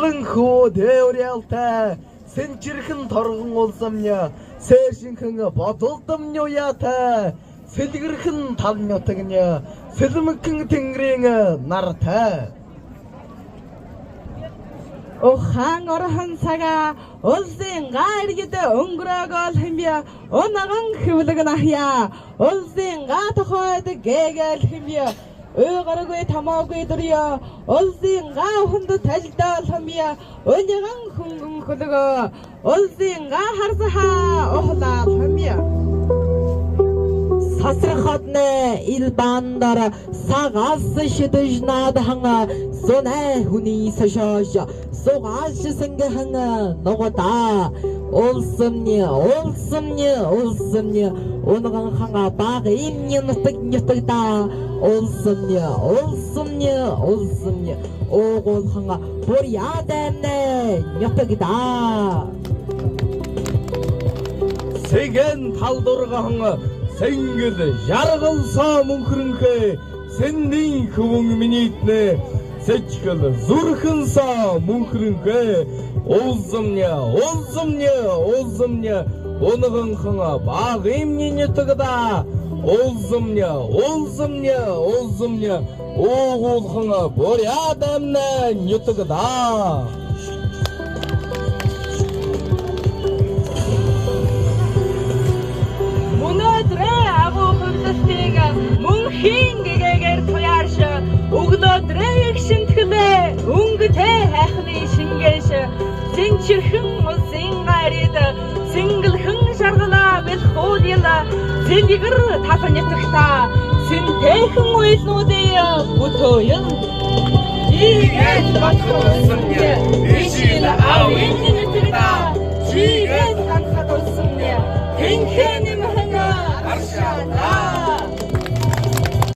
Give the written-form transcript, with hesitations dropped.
Сэлэн хөө дэврэлтэй сэнчирхэн торгон улсамня сээшинхэн бодолдомнё яатай сэлгэрхэн талнётгня сэлмэгхэн тэнгэрийн нартай Охан орхон сага улсын гайргид өнгөрөөгөл хэмбэ оногон хөвлөгн ахя улсын га тохойд гээгэл хэмбэ ойгоргүй тамаагүй дөрё улсын га хүнд талдал хэмбэ өнөгөн хөнгөн хөлгөө улсын га харсахаа охлаа хэмбэ Сасрахатне илбандара сагас шидэж ханга сонэ хүний сашаша согаш сэнгэханга ногота олсомне оноган ханга баг имне нутагта олсомне огол ханга борядэне нютагта Сэгэн талдургахан сэнгэл жаргалсаа мөнхрөнхэ сэнний хөвөн минитнэ сэчгэл зүрхэнсаа мөнхрөнхэ улзамня оногон ханга баг имне нютагта улзамня огол ханга борядэне нютагта Өнөөдрөө агуу хөвлөлтийг мөн хингээр туяарш өглөөдрөө их шинтгэлээ өнгөтэй хайхны шингээш сэнчирхэн улсын гайрид сэнгэлхэн шаргалаа бэлхүүлэла зэлгэр татнятагта сэнтэхэн уйлнуудыг бүтөөен ийгээд батхуулсан